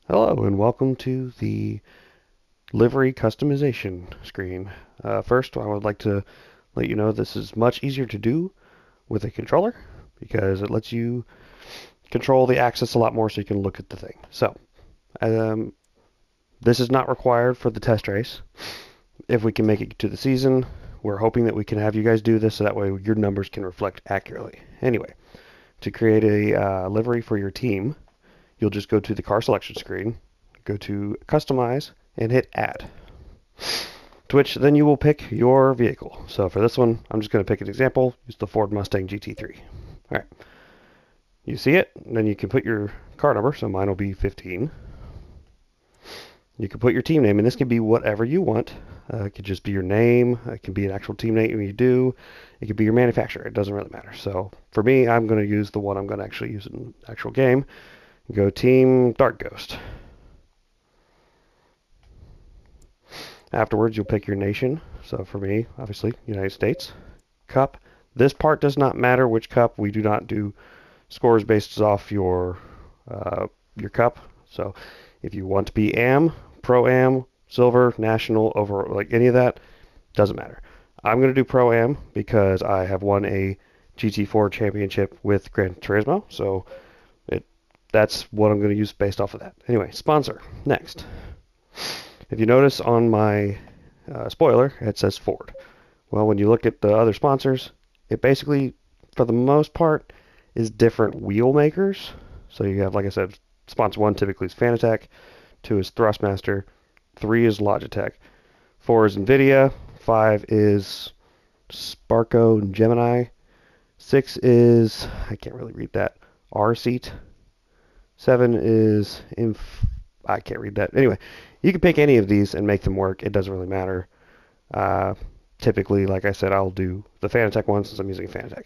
Hello and welcome to the livery customization screen. First, I would like to let you know this is much easier to do with a controller because it lets you control the axis a lot more so you can look at the thing. So, um, this is not required for the test race. If we can make it to the season, we're hoping that we can have you guys do this so that way your numbers can reflect accurately. Anyway, to create a livery for your team, you'll just go to the car selection screen, go to Customize, and hit Add. To which then you will pick your vehicle. So for this one, I'm just going to pick an example. Use the Ford Mustang GT3. All right. You see it, and then you can put your car number. So mine will be 15. You can put your team name, and this can be whatever you want. It could just be your name. It can be an actual team name you do. It could be your manufacturer. It doesn't really matter. So for me, I'm going to use the one I'm going to actually use in the actual game. Go Team Dark Ghost. Afterwards, you'll pick your nation. So for me, obviously, United States. Cup. This part does not matter which cup. We do not do scores based off your cup. So if you want to be AM, Pro Am, Silver, National, over like any of that, doesn't matter. I'm going to do Pro Am because I have won a GT4 championship with Gran Turismo. So that's what I'm going to use based off of that. Anyway, sponsor. Next. If you notice on my spoiler, it says Ford. Well, when you look at the other sponsors, it basically, for the most part, is different wheel makers. So you have, like I said, sponsor 1 typically is Fanatec, 2 is Thrustmaster, 3 is Logitech, 4 is NVIDIA, 5 is Sparco and Gemini, 6 is, I can't really read that, R-Seat, 7 is I can't read that. Anyway, you can pick any of these and make them work. It doesn't really matter. Uh, Typically, like I said, I'll do the Fanatec one since I'm using Fanatec.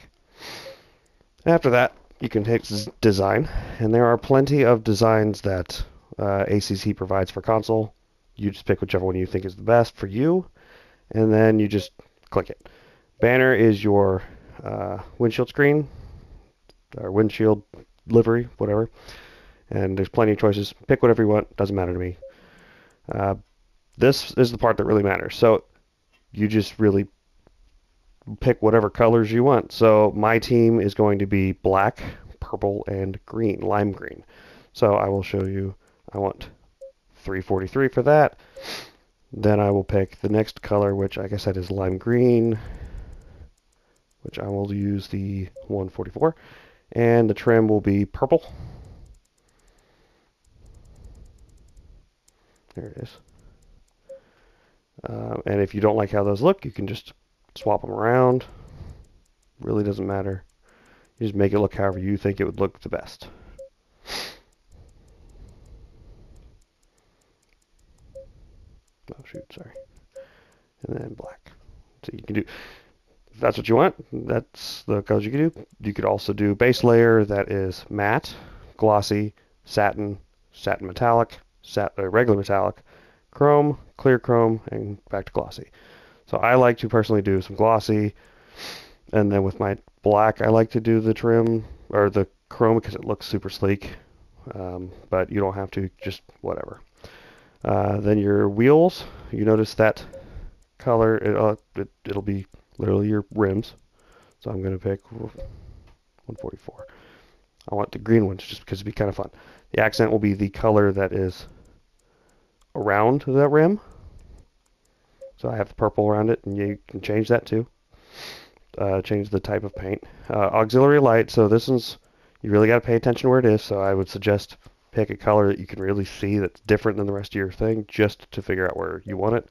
After that, you can hit design, and there are plenty of designs that ACC provides for console. You just pick whichever one you think is the best for you, and then you just click it. Banner is your windshield screen, or windshield livery, whatever. And there's plenty of choices. Pick whatever you want. Doesn't matter to me. Uh, this is the part that really matters. So you just really pick whatever colors you want. So my team is going to be black, purple, and green, lime green. So I will show you, I want 343 for that. Then I will pick the next color, which like I said is lime green, which I will use the 144. And the trim will be purple. There it is. And if you don't like how those look, you can just swap them around. Really doesn't matter. You just make it look however you think it would look the best. Oh shoot, sorry. And then black. So you can do, if that's what you want, that's the colors you can do. You could also do base layer that is matte, glossy, satin, satin metallic, regular metallic, chrome, clear chrome, and back to glossy. So I like to personally do some glossy, and then with my black, I like to do the trim or the chrome because it looks super sleek. But you don't have to, just whatever. Then your wheels, you notice that color, it'll be literally your rims. So I'm going to pick 144. I want the green ones just because it'd be kind of fun. The accent will be the color that is around the rim. So I have the purple around it, and you can change that too. Change the type of paint. Auxiliary light, so this is, you really got to pay attention where it is, so I would suggest pick a color that you can really see that's different than the rest of your thing, just to figure out where you want it.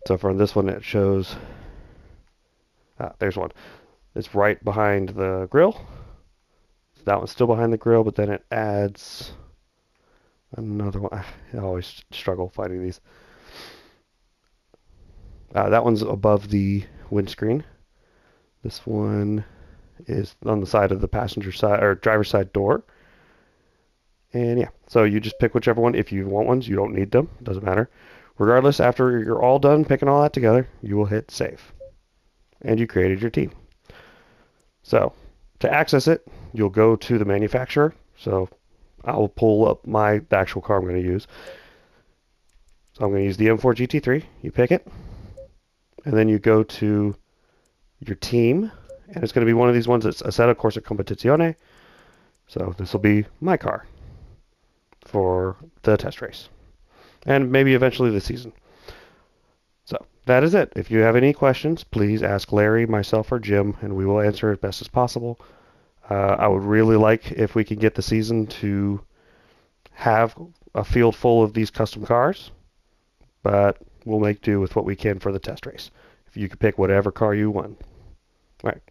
So for this one, it shows, there's one. It's right behind the grill. That one's still behind the grill, but then it adds another one. I always struggle finding these. That one's above the windscreen. This one is on the side of the passenger side or driver's side door. And yeah, so you just pick whichever one. If you want ones, you don't need them. Doesn't matter. Regardless, after you're all done picking all that together, you will hit save. And you created your team. So to access it, you'll go to the manufacturer. So I'll pull up the actual car I'm going to use. So I'm going to use the M4 GT3. You pick it, and then you go to your team, and it's going to be one of these ones that's Assetto Corsa Competizione. So this will be my car for the test race, and maybe eventually the season. So that is it. If you have any questions, please ask Larry, myself, or Jim, and we will answer as best as possible. I would really like if we could get the season to have a field full of these custom cars, but we'll make do with what we can for the test race. If you could pick whatever car you want. All right.